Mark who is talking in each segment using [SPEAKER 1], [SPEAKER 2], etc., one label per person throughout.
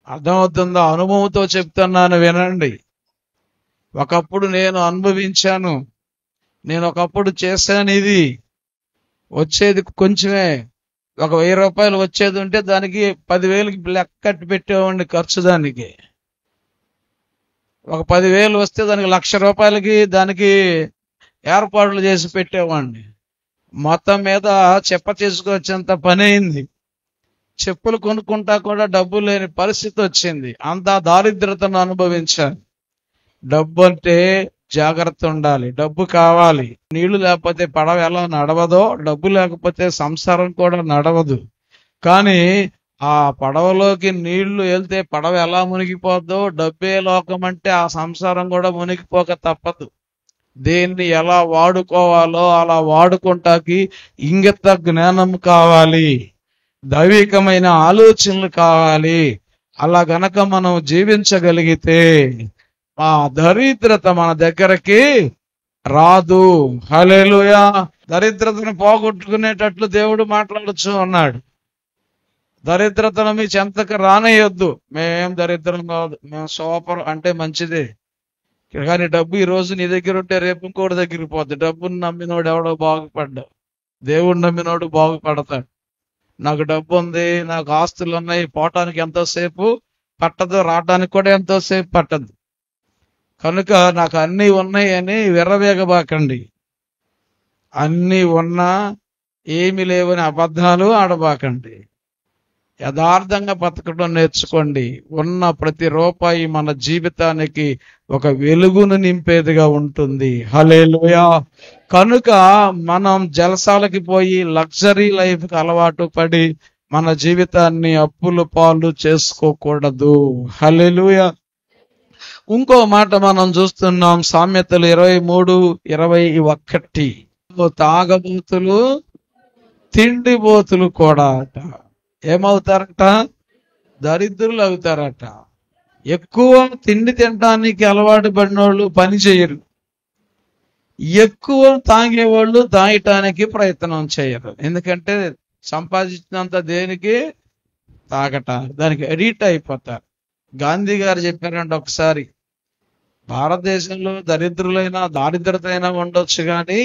[SPEAKER 1] అర్థమవుతుందో? అనుభవంతో చెప్తున్నాను, వినండి. ఒకప్పుడు నేను అనుభవించాను, నేను ఒకప్పుడు చేశాను. ఇది వచ్చేది కొంచెమే. ఒక 1000 రూపాయలు వచ్చేది ఉంటే దానికి 10,000కి లెక్కట్టి పెట్టేవాడిని ఖర్చు. దానికి ఒక 10,000 వస్తే దానికి 1,00,000 రూపాయలకి దానికి ఏర్పాట్లు చేసి పెట్టేవాడిని. మొత్తం మీద చెప్ప తీసుకొచ్చేంత పని అయింది. చెప్పులు కొనుక్కుంటా కూడా డబ్బు లేని పరిస్థితి వచ్చింది. అంతా దారిద్రతను అనుభవించాను. డబ్బు అంటే జాగ్రత్త ఉండాలి, డబ్బు కావాలి. నీళ్లు లేకపోతే పడవ ఎలా నడవదో, డబ్బు లేకపోతే సంసారం కూడా నడవదు. కానీ ఆ పడవలోకి నీళ్లు వెళ్తే పడవ ఎలా మునిగిపోద్దో, డబ్బే లోకం అంటే ఆ సంసారం కూడా మునిగిపోక తప్పదు. దేన్ని ఎలా వాడుకోవాలో అలా వాడుకుంటాకి ఇంగిత జ్ఞానం కావాలి, దైవికమైన ఆలోచనలు కావాలి. అలా గనక మనం జీవించగలిగితే ఆ దరిద్రత మన దగ్గరకి రాదు. హల్లెలూయా. దరిద్రతను పోగొట్టుకునేటట్లు దేవుడు మాట్లాడుచు అన్నాడు. దరిద్రతను మీ చెంతకు రానేయొద్దు. మేమేం దరిద్రం కాదు, మేము సూపర్ అంటే మంచిదే. కానీ డబ్బు ఈ రోజు నీ దగ్గర ఉంటే రేపు ఇంకోటి దగ్గరికి పోద్ది. డబ్బును నమ్మినోడు ఎవడో బాగుపడ్డావు, దేవుడు నమ్మినోడు బాగుపడతాడు. నాకు డబ్బు ఉంది, నాకు ఆస్తులు ఉన్నాయి, పోవటానికి ఎంతోసేపు పట్టదు, రావడానికి కూడా ఎంతోసేపు పట్టదు. కనుక నాకు అన్నీ ఉన్నాయి అని విర్రవేగబాకండి. అన్నీ ఉన్నా ఏమి లేవని అబద్ధాలు ఆడబాకండి. యథార్థంగా బతకడం నేర్చుకోండి. ఉన్న ప్రతి రూపాయి మన జీవితానికి ఒక వెలుగును నింపేదిగా ఉంటుంది. హల్లెలూయా. కనుక మనం జలసాలకి పోయి లగ్జరీ లైఫ్కి అలవాటు పడి మన జీవితాన్ని అప్పుల పాలు చేసుకోకూడదు. హల్లెలూయా. ఇంకో మాట మనం చూస్తున్నాం, సామెతలు 23:21. తాగబోతులు తిండిబోతులు కూడా అట ఏమవుతారట? దరిద్రులు అవుతారట. ఎక్కువ తిండి తినడానికి అలవాటు పడినోళ్ళు పని చేయరు, ఎక్కువ తాగేవాళ్ళు తాగటానికి ప్రయత్నం చేయరు. ఎందుకంటే సంపాదించినంత దేనికి? తాగటానికి. దానికి ఎడిట్ అయిపోతారు. గాంధీ గారు చెప్పారంటే ఒకసారి, భారతదేశంలో దరిద్రులైనా దారిద్రత అయినా ఉండొచ్చు, కానీ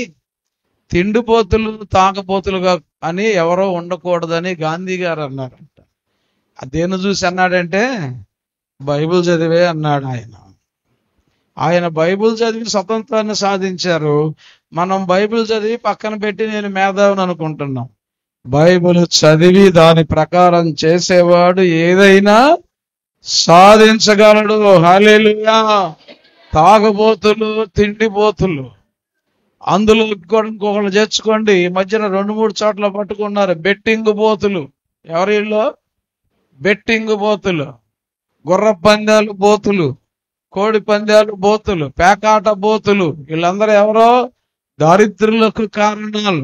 [SPEAKER 1] తిండిపోతులు తాగపోతులుగా అని ఎవరో ఉండకూడదని గాంధీ గారు అన్నారంట. అదేను చూసి అన్నాడంటే బైబిల్ చదివే అన్నాడు ఆయన. ఆయన బైబిల్ చదివి స్వతంత్రాన్ని సాధించారు. మనం బైబిల్ చదివి పక్కన పెట్టి నేను మేధావిని అనుకుంటున్నాం. బైబిల్ చదివి దాని ప్రకారం చేసేవాడు ఏదైనా సాధించగలడు. హల్లెలూయా. తాగబోతులు తిండిపోతులు, అందులో కూడా ఇంకొకళ్ళు చేర్చుకోండి. ఈ మధ్యన 2-3 చోట్ల పట్టుకున్నారు బెట్టింగ్ బోతులు. ఎవరిలో? బెట్టింగ్ బోతులు, గుర్ర పందాలు బోతులు, కోడి పందాలు బోతులు, పేకాట బోతులు. వీళ్ళందరూ ఎవరో దారిద్ర్యులకు కారణాలు.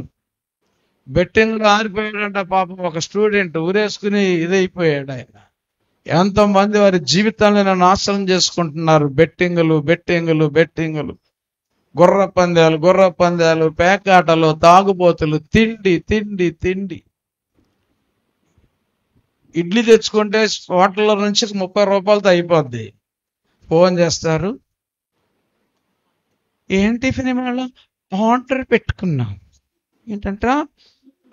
[SPEAKER 1] బెట్టింగ్లో ఆరిపోయాడంట పాపం. ఒక స్టూడెంట్ ఊరేసుకుని ఇదైపోయాడు ఆయన. ఎంతోమంది వారి జీవితాలను నాశనం చేసుకుంటున్నారు. బెట్టింగులు, గుర్ర పందాలు, పేకాటలు, తాగుబోతులు, తిండి. ఇడ్లీ తెచ్చుకుంటే హోటల్లో నుంచి 30 రూపాయలతో అయిపోద్ది. ఫోన్ చేస్తారు, ఏం టిఫిన్ ఇవాళ? ఆర్డర్ పెట్టుకున్నాం. ఏంటంట?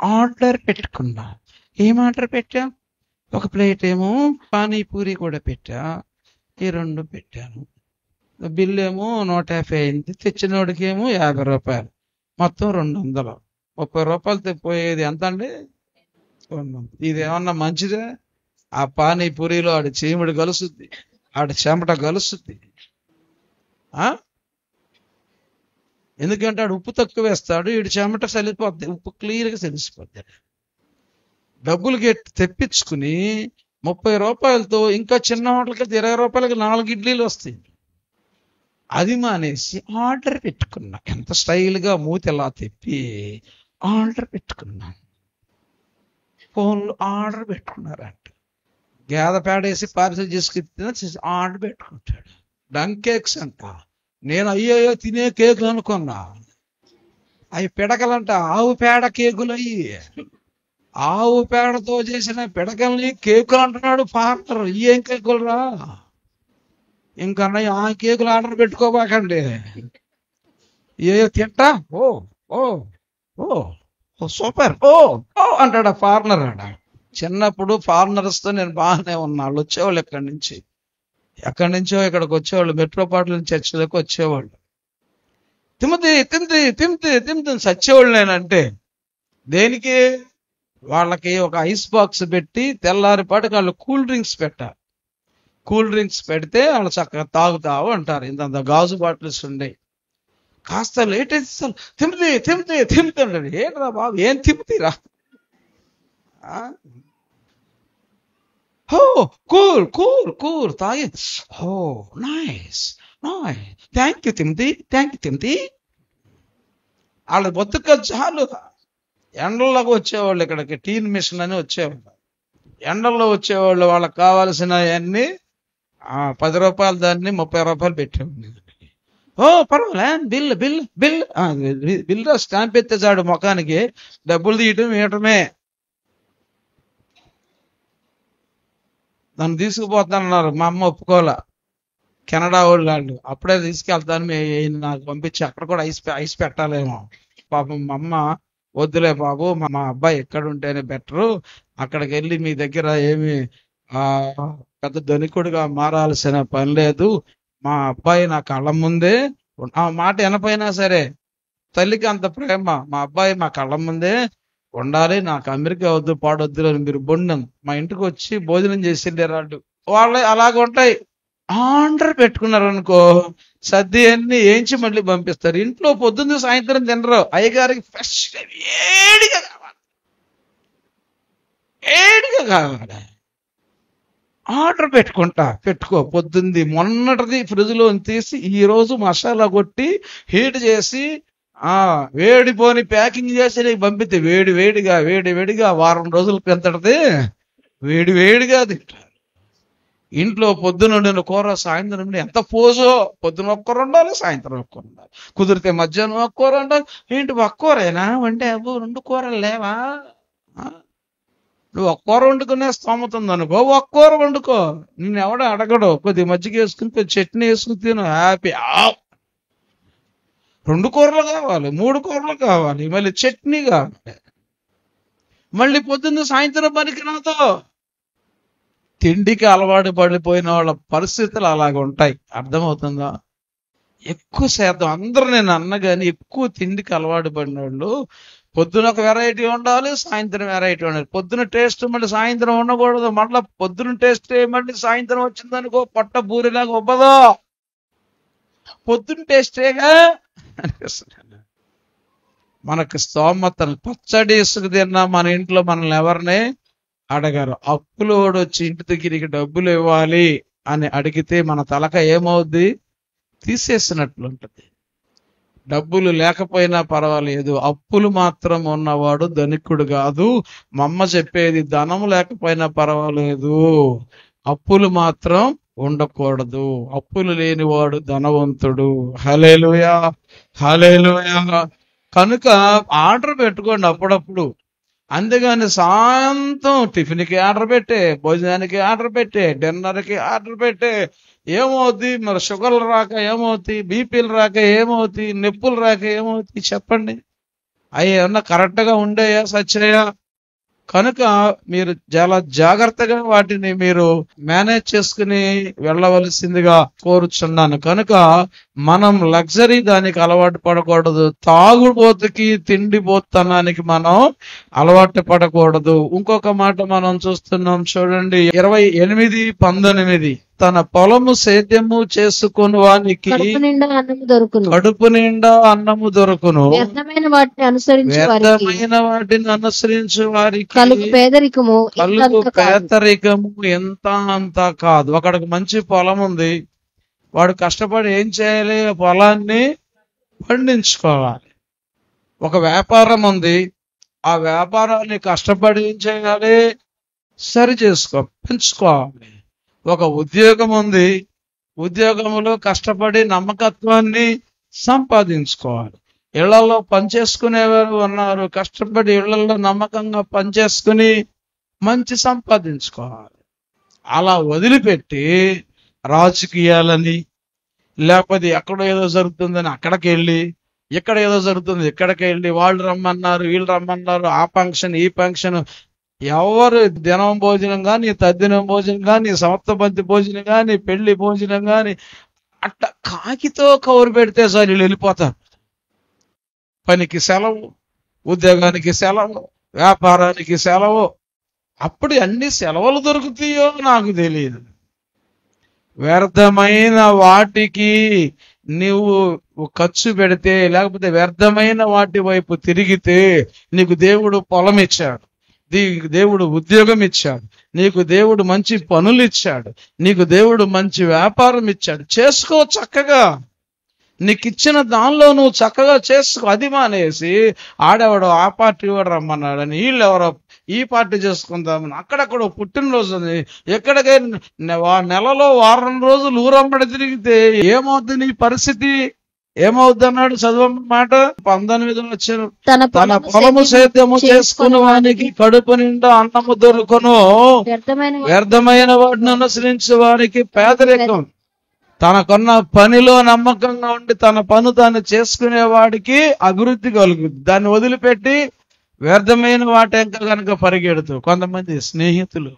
[SPEAKER 1] ఆర్డర్ పెట్టుకున్నా. ఏం ఆర్డర్ పెట్టా? ఒక ప్లేట్ ఏమో పానీపూరి కూడా పెట్టా, ఈ 2 పెట్టాను. బిల్లు ఏమో 150 అయింది. తెచ్చినోడికి ఏమో 50 రూపాయలు, మొత్తం 200. 30 రూపాయలతో పోయేది ఎంత అండి? 200. ఇది ఏమన్నా మంచిదే? ఆ పానీపూరిలో ఆడి చీముడు కలుస్తుంది, ఆడి చెమట కలుస్తుంది. ఎందుకంటే ఆడు ఉప్పు తక్కువ వేస్తాడు, ఈడు చెమట సలిపోద్ది, ఉప్పు క్లియర్గా తెలిసిపోద్ది. డబ్బులకి తెప్పించుకుని 30 రూపాయలతో ఇంకా చిన్న హోటల్కి 20 రూపాయలకి 4 ఇడ్లీలు వస్తాయి. అది మానేసి ఆర్డర్ పెట్టుకున్నా. ఎంత స్టైల్గా మూతి ఎలా తిప్పి ఆర్డర్ పెట్టుకున్నా. ఫోన్లో ఆర్డర్ పెట్టుకున్నారంట. గేదె పేడేసి పార్సల్ చేసుకుని ఆర్డర్ పెట్టుకుంటాడు. డంగ్ కేక్స్ అంట. నేను అయ్యో తినే కేకులు అనుకున్నా, అవి పిడకలంట, ఆవు పేడ కేకులు అయ్యి. ఆవు పేడతో చేసిన పిడకల్ని కేకులు అంటున్నాడు ఫార్మర్. ఏం కేకులు రా? ఇంకన్నయ్య ఆ కేకులు ఆర్డర్ పెట్టుకోబాకండి. ఏ తింటా ఓ ఓ ఓ సూపర్ ఓ ఓ అంటాడు ఆ ఫార్నర్. ఆడ చిన్నప్పుడు ఫారినర్స్తో నేను బాగానే ఉన్నా. వాళ్ళు వచ్చేవాళ్ళు ఎక్కడి నుంచో ఇక్కడికి వచ్చేవాళ్ళు, మెట్రోపాలిటన్ చర్చిలోకి వచ్చేవాళ్ళు. తిమ్మితే సచ్చేవాళ్ళు. నేనంటే దేనికి? వాళ్ళకి ఒక ఐస్ బాక్స్ పెట్టి తెల్లారిపాటికి వాళ్ళు కూల్ డ్రింక్స్ పెట్టాలి. కూల్ డ్రింక్స్ పెడితే వాళ్ళు చక్కగా తాగుతావు అంటారు. ఇంత గాజు బాటిల్స్ ఉండేవి. కాస్త లేట్ అయితే తిమ్మితే ఏంట్రా బాబు, ఏం తిమ్మితీరా? కూర్ తాగి నైస్ థ్యాంక్ యూ తిమ్మితి. వాళ్ళ బతుక చాలు. ఎండల్లోకి వచ్చేవాళ్ళు, ఇక్కడికి టీన్ మిషన్ అని వచ్చేవాళ్ళు. ఎండల్లో వచ్చేవాళ్ళు, వాళ్ళకి కావాల్సిన అన్ని 10 రూపాయలు దాన్ని 30 రూపాయలు పెట్టేవాళ్ళు. ఓ పర్వాలే, బిల్ స్టాంప్ ఎత్తేసాడు ముఖానికి. డబ్బులు తీయటం ఇవ్వటమే. నన్ను తీసుకుపోతానన్నారు. మా అమ్మ ఒప్పుకోలే. కెనడా వాళ్ళు అప్పుడే తీసుకెళ్తాను, నాకు పంపించి అక్కడ కూడా ఐస్ పెట్టాలేమో. పాపం మా అమ్మ, వద్దులే బాబు, మా అబ్బాయి ఎక్కడ ఉంటేనే బెటరు, అక్కడికి వెళ్ళి మీ దగ్గర ఏమి పెద్ద ధనికుడిగా మారాల్సిన పని లేదు, మా అబ్బాయి నా కళ్ళ ముందే. ఆ మాట వినపోయినా సరే తల్లికి అంత ప్రేమ. మా అబ్బాయి మా కళ్ళ ముందే ఉండాలి, నాకు అమెరికా వద్దు పాడొద్దు అని మీరు బొండను. మా ఇంటికి వచ్చి భోజనం చేసి వెళ్ళారు. వాళ్ళే అలాగ ఉంటాయి. ఆర్డర్ పెట్టుకున్నారు అనుకో, సర్ది అన్ని ఏంచి మళ్ళీ పంపిస్తారు. ఇంట్లో పొద్దున్న సాయంత్రం తినరు. అయ్యగారికి ఫ్రెష్ వేడిగా కావాలి. ఆర్డర్ పెట్టుకో. పొద్దుంది మొన్నటిది ఫ్రిడ్జ్లో తీసి ఈ రోజు మసాలా కొట్టి హీట్ చేసి వేడిపోని ప్యాకింగ్ చేసి నీకు పంపితే వేడివేడిగా వారం రోజులకి ఎంతటిది వేడివేడిగా తింటారు. ఇంట్లో పొద్దున వండిన కూర సాయంత్రం ఎంత పోజో. పొద్దున ఒక్క కూర ఉండాలి, సాయంత్రం ఒక్క కూర ఉండాలి, కుదిరితే మధ్యాహ్నం ఒక్క కూర ఉండాలి. ఏంటి ఒక్క కూరేనా వంటే? అబ్బో 2 కూరలు లేవా? నువ్వు ఒక్క కూర వండుకునే స్తోమత ఉందనుకో, ఒక్క కూర వండుకో. నిన్ను ఎవడో అడగడు. కొద్ది మజ్జిగ వేసుకుని కొద్ది చట్నీ వేసుకుని తిను, హ్యాపీ. 2 కూరలు కావాలి, 3 కూరలు కావాలి, మళ్ళీ చట్నీ కావాలి, మళ్ళీ పొద్దున్న సాయంత్రం పనికి నాతో. తిండికి అలవాటు పడిపోయిన వాళ్ళ పరిస్థితులు అలాగ ఉంటాయి. అర్థమవుతుందా? ఎక్కువ శాతం అందరూ నేను అన్నగాని ఎక్కువ తిండికి అలవాటు పడిన వాళ్ళు పొద్దున ఒక వెరైటీ ఉండాలి, సాయంత్రం వెరైటీ ఉండాలి. పొద్దున టేస్ట్ మళ్ళీ సాయంత్రం ఉండకూడదు. మళ్ళీ పొద్దున టేస్ట్ మళ్ళీ సాయంత్రం వచ్చిందనుకో పొట్ట బూరిలాగా ఒబ్బదో. పొద్దున టేస్టేగా అనిపిస్తుంది. మనకు స్తోమతను పచ్చడి ఇసుకు తిన్నా మన ఇంట్లో మనల్ని ఎవరిని అడగారు. అప్పులు వచ్చి ఇంటి దగ్గరికి డబ్బులు ఇవ్వాలి అని అడిగితే మన తలక ఏమవుద్ది? తీసేసినట్లు ఉంటుంది. డబ్బులు లేకపోయినా పర్వాలేదు, అప్పులు మాత్రం ఉన్నవాడు ధనికుడు కాదు. మా అమ్మ చెప్పేది, ధనం లేకపోయినా పర్వాలేదు, అప్పులు మాత్రం ఉండకూడదు. అప్పులు లేనివాడు ధనవంతుడు. హల్లెలూయా, హల్లెలూయా. కనుక ఆర్డర్ పెట్టుకోండి అప్పుడప్పుడు. అంతేగాని సాయంత్రం టిఫిన్కి ఆర్డర్ పెట్టే, భోజనానికి ఆర్డర్ పెట్టే, డిన్నర్కి ఆర్డర్ పెట్టే. ఏమవుతుంది మరి? షుగర్లు రాక ఏమవుతాయి, బీపీలు రాక ఏమవుతాయి, నొప్పులు రాక ఏమవుతాయి చెప్పండి? అవి ఏమన్నా కరెక్ట్గా ఉండేయా, సచ్చాయా? కనుక మీరు చాలా జాగ్రత్తగా వాటిని మీరు మేనేజ్ చేసుకుని వెళ్ళవలసిందిగా కోరుచున్నాను. కనుక మనం లగ్జరీ దానికి అలవాటు పడకూడదు. తాగుబోతుకి తిండిపోతనానికి మనం అలవాటు పడకూడదు. ఇంకొక మాట మనం చూస్తున్నాం చూడండి, 28:19. తన పొలము సేద్యము చేసుకుని వానికి
[SPEAKER 2] కడుపు నిండా
[SPEAKER 1] అన్నము దొరుకును,
[SPEAKER 2] వ్యర్థమైన వాటిని
[SPEAKER 1] అనుసరించు వారికి
[SPEAKER 2] కలుగు పేదరికము
[SPEAKER 1] ఎంత అంతా కాదు. ఒకడికి మంచి పొలం ఉంది, వాడు కష్టపడి ఏం చేయాలి? పొలాన్ని పండించుకోవాలి. ఒక వ్యాపారం ఉంది, ఆ వ్యాపారాన్ని కష్టపడి ఏం చేయాలి? సరి పెంచుకోవాలి. ఒక ఉద్యోగం ఉంది, ఉద్యోగంలో కష్టపడి నమ్మకత్వాన్ని సంపాదించుకోవాలి. ఇళ్లలో పనిచేసుకునేవారు ఉన్నారు. కష్టపడి ఇళ్లలో నమ్మకంగా పనిచేసుకుని మంచి సంపాదించుకోవాలి. అలా వదిలిపెట్టి రాజకీయాలని, లేకపోతే ఎక్కడో ఏదో జరుగుతుందని అక్కడికి వెళ్ళి, ఇక్కడ ఏదో జరుగుతుంది ఇక్కడికి వెళ్ళి, వాళ్ళు రమ్మన్నారు వీళ్ళు రమ్మన్నారు, ఆ ఫంక్షన్ ఈ ఫంక్షన్, ఎవరు దినం భోజనం కానీ, తద్దినం భోజనం కానీ, సప్తపంతి భోజనం కానీ, పెళ్లి భోజనం కానీ, అట్లా కాకితో కౌరు పెడితే సార్ వీళ్ళు వెళ్ళిపోతారు. పనికి సెలవు, ఉద్యోగానికి సెలవు, వ్యాపారానికి సెలవు. అప్పుడు అన్ని సెలవులు దొరుకుతాయో నాకు తెలియదు. వ్యర్థమైన వాటికి నీవు ఖర్చు పెడితే, లేకపోతే వ్యర్థమైన వాటి వైపు తిరిగితే, నీకు దేవుడు పొలం ఇచ్చాడు, నీకు దేవుడు ఉద్యోగం ఇచ్చాడు, నీకు దేవుడు మంచి పనులు ఇచ్చాడు, నీకు దేవుడు మంచి వ్యాపారం ఇచ్చాడు. చేసుకో చక్కగా, నీకు ఇచ్చిన దానిలో నువ్వు చక్కగా చేసుకో. అది మానేసి ఆడెవడో ఆ పార్టీ వాడు రమ్మన్నాడని, వీళ్ళెవరో ఈ పార్టీ చేసుకుందామని, అక్కడక్కడ పుట్టినరోజు ఉంది, ఎక్కడికైనా నెలలో వారం రోజులు ఊరమ్మడి తిరిగితే ఏమవుతుంది నీ పరిస్థితి? ఏమవుద్ది అన్నాడు చదువు మాట 19 వచ్చాను. తన పొలము సేద్యము చేసుకుని వానికి కడుపు నిండా అన్నము దొరుకును, వ్యర్థమైన వాటిని అనుసరించే వారికి పేదరికం. తనకున్న పనిలో నమ్మకంగా ఉండి తన పను తాను చేసుకునే వాడికి అభివృద్ధి కలుగుద్ది. దాన్ని వదిలిపెట్టి వ్యర్థమైన వాటి ఇంకా కనుక పరిగెడుతూ, కొంతమంది స్నేహితులు,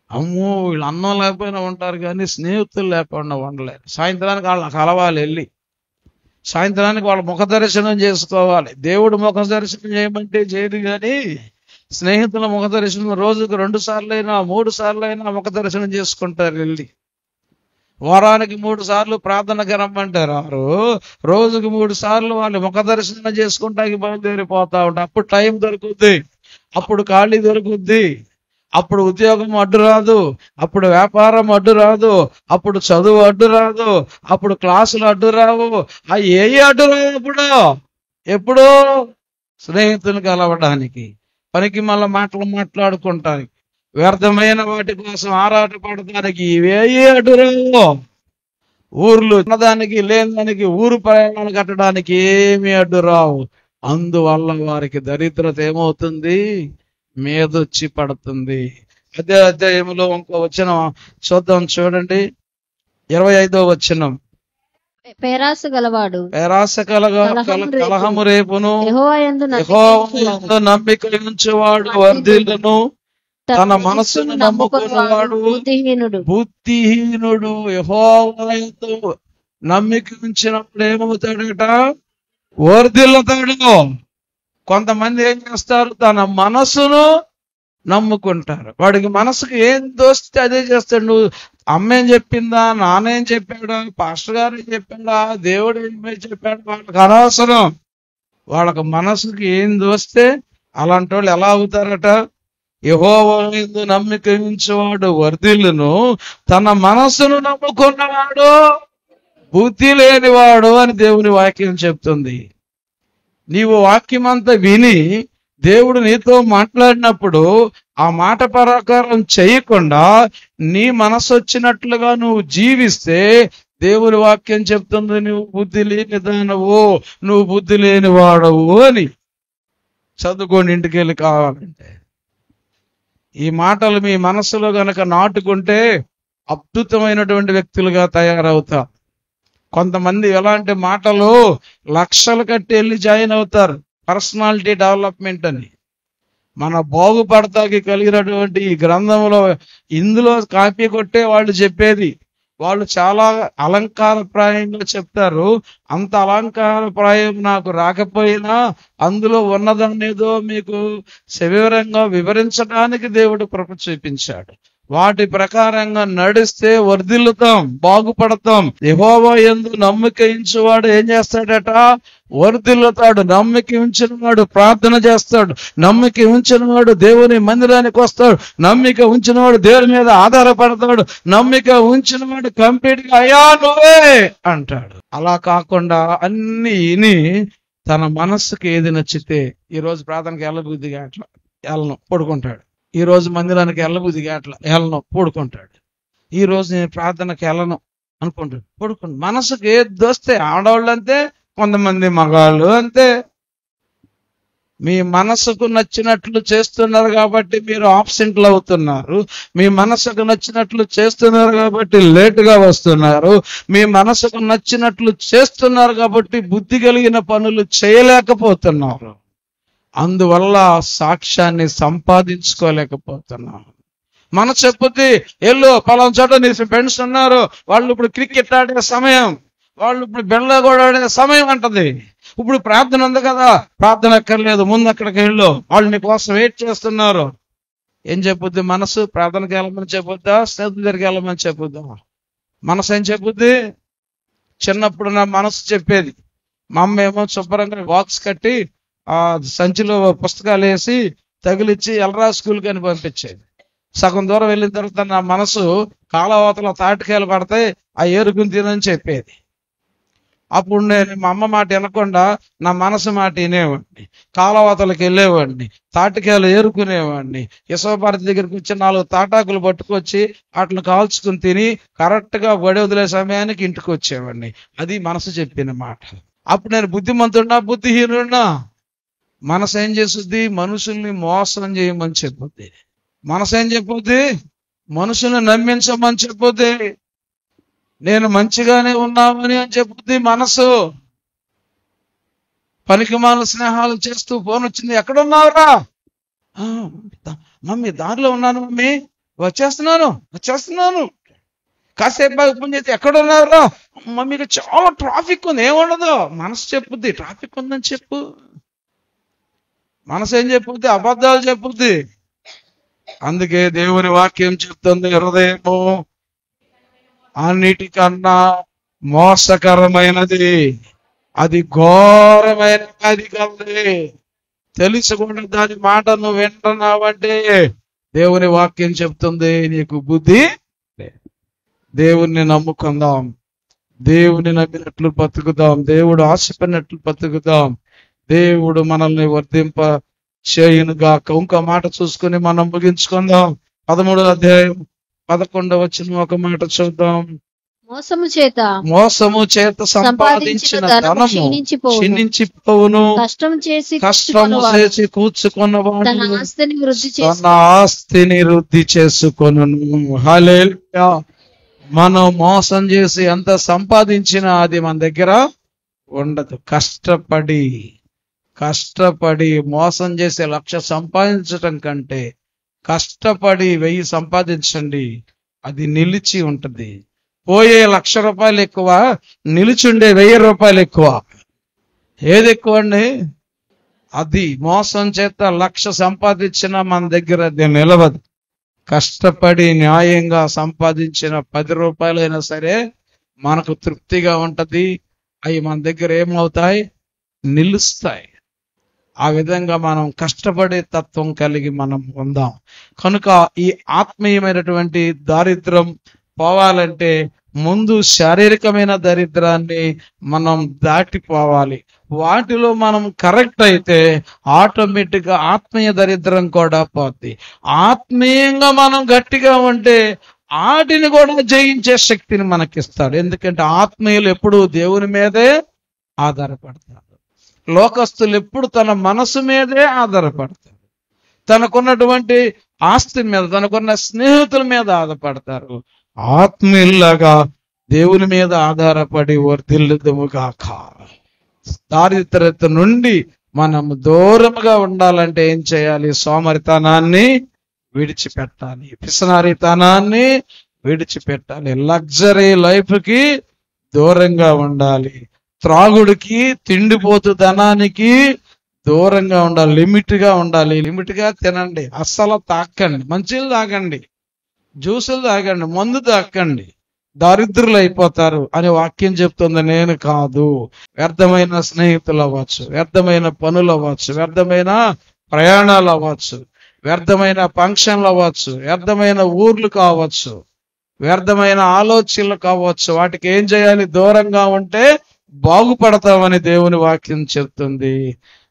[SPEAKER 1] అమ్మో వీళ్ళు అన్నం లేకపోయినా ఉంటారు కానీ స్నేహితులు లేకుండా ఉండలేరు. సాయంత్రానికి వాళ్ళ కలవాలి, వెళ్ళి సాయంత్రానికి వాళ్ళ ముఖ దర్శనం చేసుకోవాలి. దేవుడు ముఖ దర్శనం చేయమంటే చేయదు, కానీ స్నేహితుల ముఖ దర్శనం రోజుకు 2 సార్లు అయినా 3 సార్లు అయినా ముఖ దర్శనం చేసుకుంటారు. వెళ్ళి వారానికి 3 సార్లు ప్రార్థనకి రమ్మంటారు. రోజుకు 3 సార్లు వాళ్ళు ముఖ దర్శనం చేసుకుంటానికి బయలుదేరిపోతా ఉంటారు. అప్పుడు టైం దొరుకుద్ది, అప్పుడు ఖాళీ దొరుకుద్ది, అప్పుడు ఉద్యోగం అడ్డు రాదు, అప్పుడు వ్యాపారం అడ్డు రాదు, అప్పుడు చదువు అడ్డు రాదు, అప్పుడు క్లాసులు అడ్డు రావు. అవి ఏ అడ్డు రావు? ఎప్పుడో స్నేహితులు కలవడానికి, పనికి మళ్ళీ మాటలు మాట్లాడుకుంటానికి, వ్యర్థమైన వాటి కోసం ఆరాట పడటానికి ఇవే అడ్డు రావు. ఊర్లు ఉన్నదానికి లేనిదానికి ఊరు ప్రయాణాలు కట్టడానికి ఏమీ అడ్డు రావు. అందువల్ల వారికి దరిద్రత ఏమవుతుంది? మీదొచ్చి పడుతుంది. అదే అధ్యాయంలో ఇంకో వచనం చూద్దాం, చూడండి 25వ వచనం.
[SPEAKER 2] పేరాస గలవాడు
[SPEAKER 1] కలహము రేపును, యెహోవాయందు నమ్మిక ఉంచువాడు వర్ధిల్లును, తన మనస్సును నమ్ముకున్నవాడు బుద్ధిహీనుడు. యెహోవాయందు నమ్మిక ఉంచినప్పుడు ఏమవుతాడట? వర్ధిల్లుతాడు. కొంతమంది ఏం చేస్తారు? తన మనసును నమ్ముకుంటారు. వాడికి మనసుకు ఏం దోస్తే అదే చేస్తాడు. నువ్వు అమ్మేం చెప్పిందా, నానేం చెప్పాడా, పాస్టర్ గారు ఏం చెప్పాడా, దేవుడు ఏం చెప్పాడు, వాళ్ళకి అనవసరం. వాళ్ళకి మనసుకి ఏం దోస్తే అలాంటి వాళ్ళు ఎలా అవుతారట? యెహోవాయందు నమ్మిక ఉంచువాడు వర్ధిల్లును, తన మనసును నమ్ముకున్నవాడు బుద్ధి లేనివాడు అని దేవుని వాక్యం చెప్తుంది. నీవు వాక్యమంతా విని దేవుడు నీతో మాట్లాడినప్పుడు ఆ మాట ప్రకారం చేయకుండా నీ మనసు వచ్చినట్లుగా నువ్వు జీవిస్తే దేవుని వాక్యం చెప్తుంది నువ్వు బుద్ధి లేని దానవు, నువ్వు బుద్ధి లేని వాడవు అని. చదువుకోండి ఇంటికి వెళ్ళి కావాలంటే. ఈ మాటలు మీ మనసులో గనక నాటుకుంటే అద్భుతమైనటువంటి వ్యక్తులుగా తయారవుతా. కొంతమంది ఎలాంటి మాటలు లక్షలు కట్టి వెళ్ళి జాయిన్ అవుతారు, పర్సనాలిటీ డెవలప్మెంట్ అని. మన బాగుపడతాకి కలిగినటువంటి ఈ గ్రంథంలో ఇందులో కాపీ కొట్టే వాళ్ళు చెప్పేది. వాళ్ళు చాలా అలంకారప్రాయంగా చెప్తారు. అంత అలంకారప్రాయం నాకు రాకపోయినా అందులో ఉన్నదనేదో మీకు సవివరంగా వివరించడానికి దేవుడు కృప చూపించాడు. వాటి ప్రకారంగా నడిస్తే వర్ధిల్లుతాం, బాగుపడతాం. యెహోవా యందు నమ్మిక ఉంచువాడు ఏం చేస్తాడట? వర్ధిల్లుతాడు. నమ్మిక ఉంచిన వాడు ప్రార్థన చేస్తాడు, నమ్మిక ఉంచిన వాడు దేవుని మందిరానికి వస్తాడు, నమ్మిక ఉంచిన వాడు దేవుని మీద ఆధారపడతాడు, నమ్మిక ఉంచిన వాడు కంప్లీట్ గా అయ్యా నువ్వే అంటాడు. అలా కాకుండా అన్ని విని తన మనస్సుకి ఏది నచ్చితే, ఈరోజు ప్రార్థనకి వెళ్ళబుద్ధిగా అట్లా వెళ్ళను పడుకుంటాడు, ఈ రోజు మందిరానికి వెళ్ళబుద్ధిగా అట్లా వెళ్ళను పడుకుంటాడు, ఈ రోజు నేను ప్రార్థనకి వెళ్ళను అనుకుంటాడు పడుకుంటాడు. మనసుకు ఏది దోస్తే, ఆడవాళ్ళు అంతే కొంతమంది మగాళ్ళు అంతే. మీ మనసుకు నచ్చినట్లు చేస్తున్నారు కాబట్టి మీరు ఆబ్సెంట్లు అవుతున్నారు. మీ మనసుకు నచ్చినట్లు చేస్తున్నారు కాబట్టి లేటుగా వస్తున్నారు. మీ మనసుకు నచ్చినట్లు చేస్తున్నారు కాబట్టి బుద్ధి కలిగిన పనులు చేయలేకపోతున్నారు. అందువల్ల సాక్ష్యాన్ని సంపాదించుకోలేకపోతున్నారు. మన చెప్పుద్ది, ఎల్లు పలానా చోట నీ ఫ్రెండ్స్ ఉన్నారు, వాళ్ళు ఇప్పుడు క్రికెట్ ఆడే సమయం, వాళ్ళు ఇప్పుడు బెళ్ళ కూడా ఆడే సమయం అంటది. ఇప్పుడు ప్రార్థన ఉంది కదా, ప్రార్థన అక్కర్లేదు, ముందు అక్కడికి వెళ్ళు, వాళ్ళు నీ కోసం వెయిట్ చేస్తున్నారు. ఏం చెప్పుద్ది మనసు? ప్రార్థనకి వెళ్ళమని చెప్పుద్దా, స్నేహితుల దగ్గరికి వెళ్ళమని చెప్పుద్దా? మనసు ఏం చెప్పుద్ది? చిన్నప్పుడు నా మనసు చెప్పేది, మా అమ్మ ఏమో శుభ్రంగా బాక్స్ కట్టి ఆ సంచిలో పుస్తకాలు వేసి తగిలిచ్చి ఎల్రా స్కూల్కి అని పంపించేది. సగం దూరం వెళ్ళిన తర్వాత నా మనసు కాలవతల తాటికాయలు పడతాయి, ఆ ఏరుకుని తినని చెప్పేది. అప్పుడు నేను మా అమ్మ మాట వినకుండా నా మనసు మాట వినేవాడిని. కాలవతలకి వెళ్ళేవాడిని, తాటికాయలు ఏరుకునేవాడిని. యశోభారతి దగ్గరికి వచ్చి 4 తాటాకులు పట్టుకొచ్చి వాటిని కాల్చుకుని తిని కరెక్ట్గా బడి వదిలే సమయానికి ఇంటికి వచ్చేవాడిని. అది మనసు చెప్పిన మాట. అప్పుడు నేను బుద్ధిమంతుడినా బుద్ధిహీనుడినా? మనసు ఏం చేస్తుంది? మనుషుల్ని మోసం చేయమని చెప్పుద్ది. మనసు ఏం చెప్పుద్ది? మనుషుల్ని నమ్మించమని చెప్పుద్ది. నేను మంచిగానే ఉన్నామని అని చెప్పుద్ది మనసు. పనికిమాల స్నేహాలు చేస్తూ ఫోన్ వచ్చింది, ఎక్కడున్నావురా? మమ్మీ దారిలో ఉన్నాను మమ్మీ, వచ్చేస్తున్నాను. కాసేపు బాగా ఫోన్ చేస్తే ఎక్కడున్నావురా? మమ్మీకి చాలా ట్రాఫిక్ ఉంది. ఏముండదు, మనసు చెప్పుద్ది ట్రాఫిక్ ఉందని చెప్పు. మనసు ఏం చెప్పుద్ది? అబద్ధాలు చెప్పుద్ది. అందుకే దేవుని వాక్యం చెప్తుంది, హృదయము అన్నిటికన్నా మోసకరమైనది, అది ఘోరమైన వ్యాధి కలది. తెలుసుకుండా దాని మాట నువ్వు వింటున్నావంటే దేవుని వాక్యం చెప్తుంది నీకు బుద్ధి. దేవుణ్ణి నమ్ముకుందాం, దేవుని నమ్మినట్లు బతుకుదాం, దేవుడు ఆశపడినట్లు బతుకుదాం. దేవుడు మనల్ని వర్ధింప చేయునుగాక. ఇంకో మాట చూసుకుని మనం ముగించుకుందాం. 13వ అధ్యాయం 11వ వచనం ఒక మాట చూద్దాం.
[SPEAKER 2] మోసము చేత
[SPEAKER 1] సంపాదించిన ధనము క్షీణించిపోవును, కష్టం చేసి కూర్చుకున్నవాడు తన ఆస్తిని వృద్ధి చేసుకొనును. హల్లెలూయా. మనం మోసం చేసి ఎంత సంపాదించినా అది మన దగ్గర ఉండదు. కష్టపడి మోసం చేసే 1,00,000 సంపాదించటం కంటే కష్టపడి 1000 సంపాదించండి, అది నిలిచి ఉంటది. పోయే 1,00,000 రూపాయలు ఎక్కువ, నిలిచుండే 1000 రూపాయలు ఎక్కువ. ఏది ఎక్కువ అండి? అది మోసం చేత 1,00,000 సంపాదించినా మన దగ్గర అది నిలవదు. కష్టపడి న్యాయంగా సంపాదించిన 10 రూపాయలైనా సరే మనకు తృప్తిగా ఉంటది. అవి మన దగ్గర ఏమవుతాయి? నిలుస్తాయి. ఆ విధంగా మనం కష్టపడే తత్వం కలిగి మనం ఉందాం. కనుక ఈ ఆత్మీయమైనటువంటి దారిద్రం పోవాలంటే ముందు శారీరకమైన దరిద్రాన్ని మనం దాటిపోవాలి. వాటిలో మనం కరెక్ట్ అయితే ఆటోమేటిక్గా ఆత్మీయ దరిద్రం కూడా పోద్ది. ఆత్మీయంగా మనం గట్టిగా ఉంటే వాటిని కూడా జయించే శక్తిని మనకిస్తాడు. ఎందుకంటే ఆత్మీయులు ఎప్పుడు దేవుని మీదే ఆధారపడతారు. లోకస్తులు ఎప్పుడు తన మనసు మీదే ఆధారపడతారు. తనకున్నటువంటి ఆస్తి మీద, తనకున్న స్నేహితుల మీద ఆధారపడతారు. ఆత్మీయులాగా దేవుని మీద ఆధారపడి వర్ధిల్లుదుముగాక. దారిద్రత నుండి మనం దూరముగా ఉండాలంటే ఏం చేయాలి? సోమరితనాన్ని విడిచిపెట్టాలి, పిసనారితనాన్ని విడిచిపెట్టాలి, లగ్జరీ లైఫ్కి దూరంగా ఉండాలి, త్రాగుడికి తిండిపోతు ధనానికి దూరంగా ఉండాలి, లిమిట్గా ఉండాలి. లిమిట్గా తినండి, అస్సలు తాకండి, మంచిలు తాగండి, జ్యూసులు తాగండి, మందు తాకండి, దారిద్రులు అయిపోతారు అని వాక్యం చెప్తుంది. నేను కాదు. వ్యర్థమైన స్నేహితులు అవ్వచ్చు, వ్యర్థమైన పనులు అవ్వచ్చు, వ్యర్థమైన ప్రయాణాలు అవ్వచ్చు, వ్యర్థమైన ఫంక్షన్లు అవ్వచ్చు, వ్యర్థమైన ఊర్లు కావచ్చు, వ్యర్థమైన ఆలోచనలు కావచ్చు. వాటికి ఏం చేయాలి? దూరంగా ఉంటే బాగుపడతామని దేవుని వాక్యం చెప్తుంది.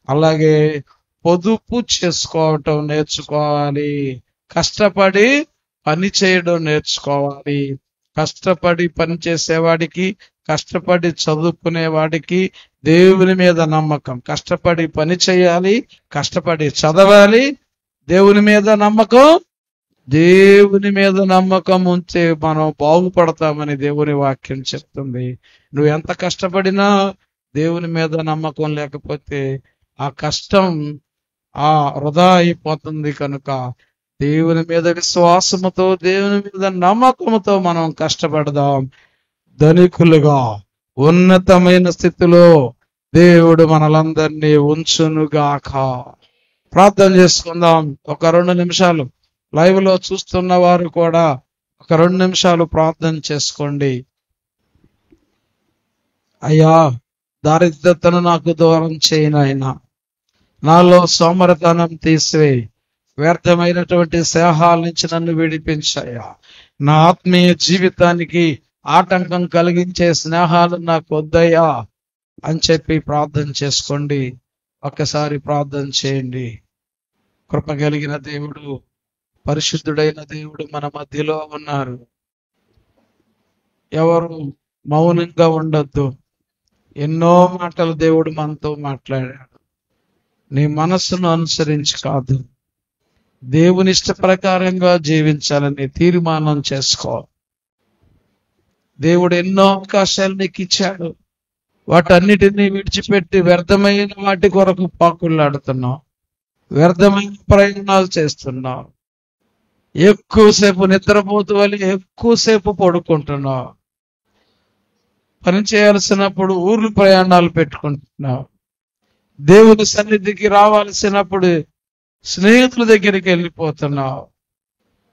[SPEAKER 1] అలాగే పొదుపు చేసుకోవటం నేర్చుకోవాలి, కష్టపడి పని చేయడం నేర్చుకోవాలి. కష్టపడి పని చేసేవాడికి, కష్టపడి చదువుకునేవాడికి దేవుని మీద నమ్మకం. కష్టపడి పని చేయాలి, కష్టపడి చదవాలి. దేవుని మీద నమ్మకం, దేవుని మీద నమ్మకం ఉంటే మనం బాగుపడతామని దేవుని వాక్యం చెప్తుంది. నువ్వు ఎంత కష్టపడినా దేవుని మీద నమ్మకం లేకపోతే ఆ కష్టం వృధా అయిపోతుంది. కనుక దేవుని మీద విశ్వాసముతో, దేవుని మీద నమ్మకంతో మనం కష్టపడదాం. ధనికులుగా ఉన్నతమైన స్థితిలో దేవుడు మనలందరినీ ఉంచునుగాక. ప్రార్థన చేసుకుందాం. ఒక 2 నిమిషాలు లైవ్ లో చూస్తున్న వారు కూడా ఒక 2 నిమిషాలు ప్రార్థన చేసుకోండి. అయ్యా, దారిద్రతను నాకు దూరం చేయనైనా, నాలో సోమరతనం తీసివేయి, వ్యర్థమైనటువంటి స్నేహాల నుంచి నన్ను విడిపించాయా. నా ఆత్మీయ జీవితానికి ఆటంకం కలిగించే స్నేహాలు నాకు వద్దయ్యా అని చెప్పి ప్రార్థన చేసుకోండి. ఒక్కసారి ప్రార్థన చేయండి. కృప కలిగిన దేవుడు, పరిశుద్ధుడైన దేవుడు మన మధ్యలో ఉన్నారు. ఎవరు మౌనంగా ఉండొద్దు. ఎన్నో మాటలు దేవుడు మనతో మాట్లాడాడు. నీ మనస్సును అనుసరించి కాదు, దేవుని ఇష్ట ప్రకారంగా జీవించాలని తీర్మానం చేసుకో. దేవుడు ఎన్నో అవకాశాలు నీకు ఇచ్చాడు. వాటన్నిటినీ విడిచిపెట్టి వ్యర్థమైన వాటి కొరకు పాకులాడుతున్నావు, వ్యర్థమైన ప్రయాణాలు చేస్తున్నావు, ఎక్కువసేపు నిద్రపోతూ అని ఎక్కువసేపు పడుకుంటున్నావు, పని చేయాల్సినప్పుడు ఊర్లు ప్రయాణాలు పెట్టుకుంటున్నావు, దేవుని సన్నిధికి రావాల్సినప్పుడు స్నేహితుల దగ్గరికి వెళ్ళిపోతున్నావు,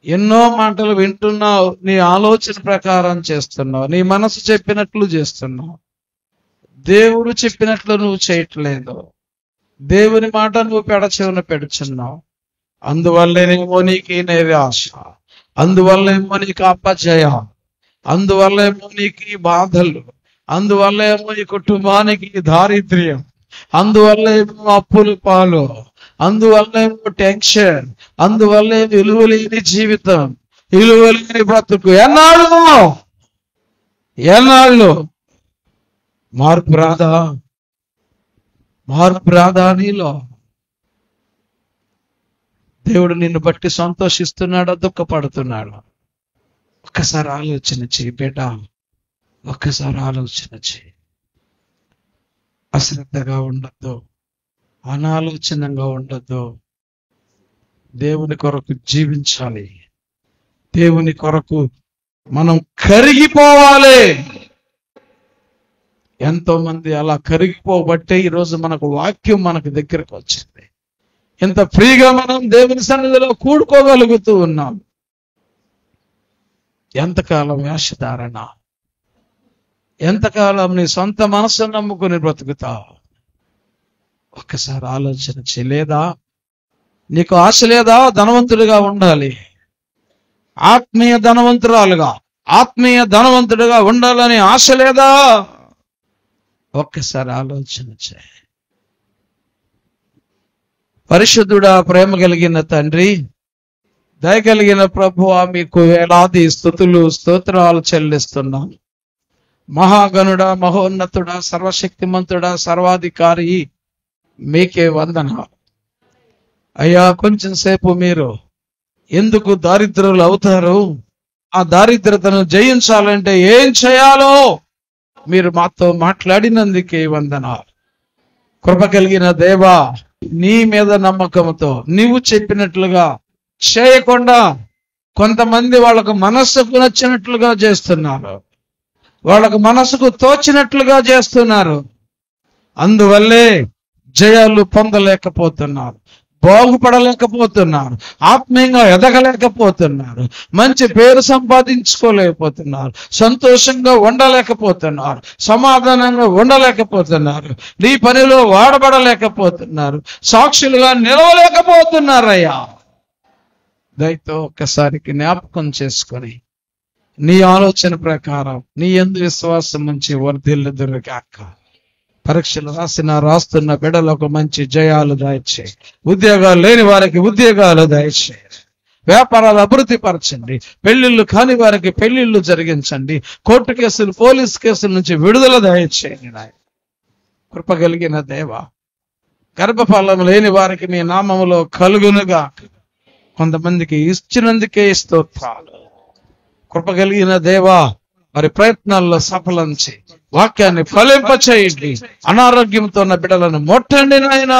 [SPEAKER 1] ఎన్నో మాటలు వింటున్నావు, నీ ఆలోచన ప్రకారం చేస్తున్నావు, నీ మనసు చెప్పినట్లు చేస్తున్నావు, దేవుడు చెప్పినట్లు నువ్వు చేయట్లేదు, దేవుని మాట నువ్వు పెడచెవిన పెడుచున్నావు. అందువల్లేనేమో నీకు నిరాశ, అందువల్లేమో నీకు అపజయం, అందువల్లేమో నీకు బాధలు, అందువల్లేమో ఈ కుటుంబానికి దారిద్ర్యం, అందువల్లేమో అప్పుల పాలు, అందువల్లేమో టెన్షన్, అందువల్లే విలువలేని జీవితం, విలువలేని బ్రతుకు. ఎన్నాళ్ళు మార్పు రాదా? మార్పు రాదా నీలో? దేవుడు నిన్ను బట్టి సంతోషిస్తున్నాడా, దుఃఖపడుతున్నాడు? ఒక్కసారి ఆలోచన చేయి బేట, ఒక్కసారి ఆలోచన చేయి. అశ్రద్ధగా ఉండద్దు, అనాలోచనంగా ఉండద్దు. దేవుని కొరకు జీవించాలి, దేవుని కొరకు మనం కరిగిపోవాలి. ఎంతో మంది అలా కరిగిపోబట్టే ఈరోజు మనకు వాక్యం మనకు దగ్గరకు వచ్చింది. ఎంత ఫ్రీగా మనం దేవుని సన్నిధిలో కూడుకోగలుగుతూ ఉన్నాం. ఎంతకాలం వేషధారణ, ఎంతకాలం నీ సొంత మనసును నమ్ముకుని బ్రతుకుతావు? ఒక్కసారి ఆలోచన చేయలేదా? నీకు ఆశ లేదా ధనవంతుడిగా ఉండాలి, ఆత్మీయ ధనవంతుడిగా ఉండాలని ఆశ లేదా? ఒక్కసారి ఆలోచన చేయి. పరిశుద్ధుడా, ప్రేమ కలిగిన తండ్రి, దయ కలిగిన ప్రభువా, మీకు వేలాది స్తుతులు స్తోత్రాలు చెల్లిస్తున్నాను. మహాగణుడా, మహోన్నతుడా, సర్వశక్తిమంతుడా, సర్వాధికారి, మీకే వందనాలు. అయ్యా, కొంచెం సేపు మీరు ఎందుకు దారిద్రులు అవుతారు, ఆ దారిద్రతను జయించాలంటే ఏం చేయాలో మీరు మాతో మాట్లాడినందుకే వందనాలు. కృప కలిగిన దేవా, నీ మీద నమ్మకంతో నీవు చెప్పినట్లుగా చేయకుండా కొంతమంది వాళ్ళకు మనస్సుకు నచ్చినట్లుగా చేస్తున్నారు, వాళ్ళకు మనసుకు తోచినట్లుగా చేస్తున్నారు. అందువల్లే జయాలు పొందలేకపోతున్నారు, బాగుపడలేకపోతున్నారు, ఆత్మీయంగా ఎదగలేకపోతున్నారు, మంచి పేరు సంపాదించుకోలేకపోతున్నారు, సంతోషంగా ఉండలేకపోతున్నారు, సమాధానంగా ఉండలేకపోతున్నారు, నీ పనిలో వాడబడలేకపోతున్నారు, సాక్షులుగా నిలవలేకపోతున్నారయ్యా. దయతో ఒక్కసారికి జ్ఞాపకం చేసుకొని నీ ఆలోచన ప్రకారం నీ యందు విశ్వాసం ఉంచి వర్ధిల్లుదురుగాక. పరీక్షలు రాస్తున్న బిడ్డలకు మంచి జయాలు దయచేయి, ఉద్యోగాలు లేని వారికి ఉద్యోగాలు దయచేయి, వ్యాపారాలు అభివృద్ధి పరచండి, పెళ్లిళ్ళు కాని వారికి పెళ్లిళ్ళు జరిగించండి, కోర్టు కేసులు పోలీస్ కేసుల నుంచి విడుదల దయచేయండి. కృప కలిగిన దేవ, గర్భఫలం లేని వారికి నీ నామములో కలుగునుగా. కొంతమందికి ఇచ్చినందుకే స్తోత్రాలు. కృప కలిగిన దేవా, మరి ప్రయత్నాల్లో సఫలం చేయి, వాక్యాన్ని ఫలింపచేయండి. అనారోగ్యంతో ఉన్న బిడ్డలను ముట్టండి నాయన.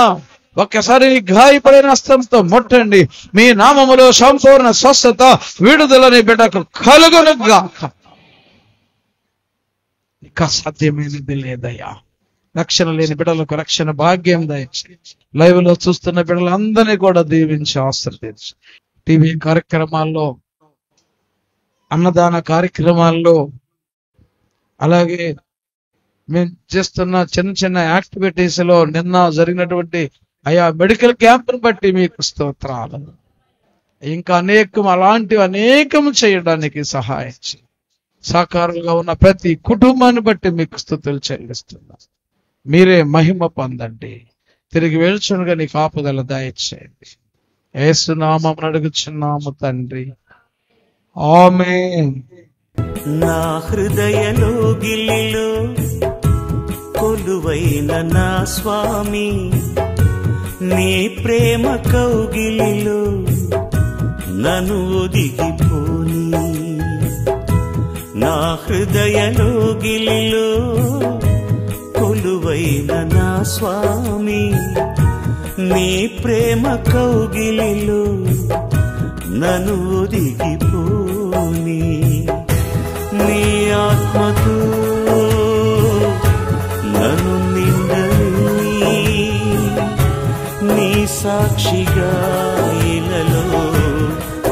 [SPEAKER 1] ఒక్కసారి గాయపడిన హస్తంతో ముట్టండి. మీ నామములో సంపూర్ణ స్వస్థత, విడుదలని బిడ్డకు కలుగునుగాక. ఇక సాధ్యమైనది లేదయ్యా. రక్షణ లేని బిడ్డలకు రక్షణ భాగ్యం దయచేసి, లైవ్ లో చూస్తున్న బిడ్డలందరినీ కూడా దీవించి ఆశీర్వదించు. టీవీ కార్యక్రమాల్లో, అన్నదాన కార్యక్రమాల్లో, అలాగే మేము చేస్తున్న చిన్న చిన్న యాక్టివిటీస్ లో నిన్న జరిగినటువంటి ఆయా మెడికల్ క్యాంపును బట్టి మీకు స్తోత్రాలు. ఇంకా అలాంటివి అనేకం చేయడానికి సహాయం చేయండి. సాకారులుగా ఉన్న ప్రతి కుటుంబాన్ని బట్టి మీకు స్తుతులు చెల్లిస్తున్నాం. మీరే మహిమ పొందండి. తిరిగి వెళ్చునుగా నీ కాపుదల దయచేయండి. యేసు నామమున అడుగుచున్నాము తండ్రి, ఆమేన్.
[SPEAKER 3] నా హృదయలో గిల్లిలో కొలువైన నా స్వామి, నీ ప్రేమ కౌగిలిలో నన్ను ఒదిగిపోని. నా హృదయలో గిల్లిలో కొలువైన నా స్వామి, నీ ప్రేమ కౌగిలిలో నన్ను ఒదిగిపోని. నీ ఆత్మతో నన్ను నిండని, నీ సాక్షిగా ఇలలో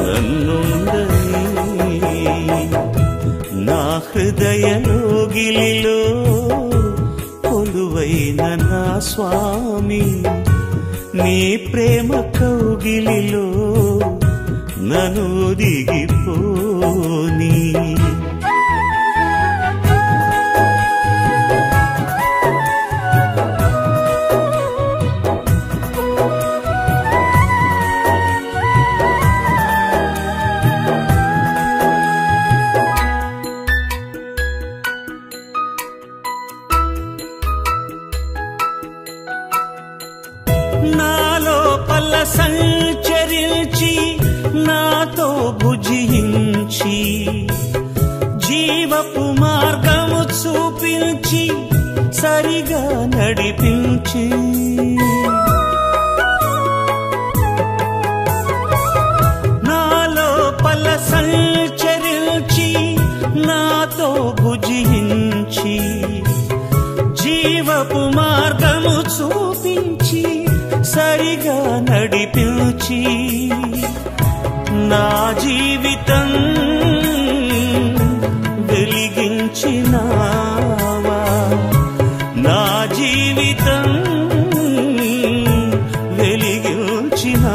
[SPEAKER 3] నన్నుండని. నా హృదయలో గిలిలో కొలువైన నా స్వామి, నీ ప్రేమ కౌగిలిలో నన్ను ఒదిగిపోని. నాలోపల సంచరించి నాతో భుజించి, జీవపు మార్గము చూపించి సరిగా నడిపించి, నాలోపల సంచరించి నాతో భుజించి, జీవపు మార్గము చూపించి సరిగా నడిపించి, నా జీవితం వెలిగించినావా, నా జీవితం వెలిగించినావా.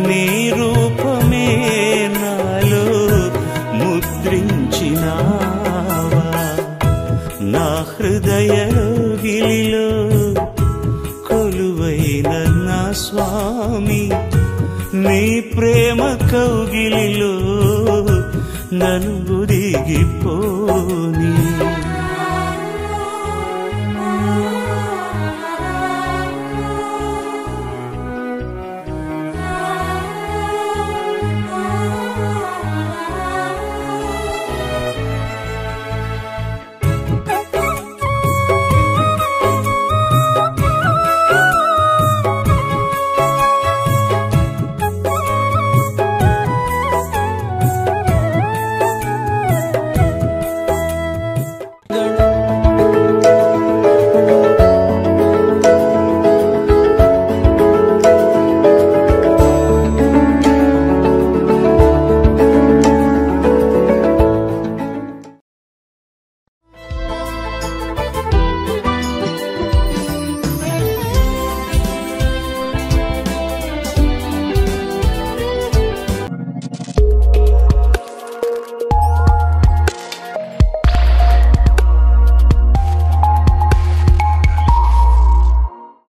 [SPEAKER 3] నీ రూపమే నాలో ముద్రించినావా. నా హృదయలో గిలిలో కొలువైన నా స్వామి, నీ ప్రేమ కౌగిలిలో నన్ను ఒదిగిపోని.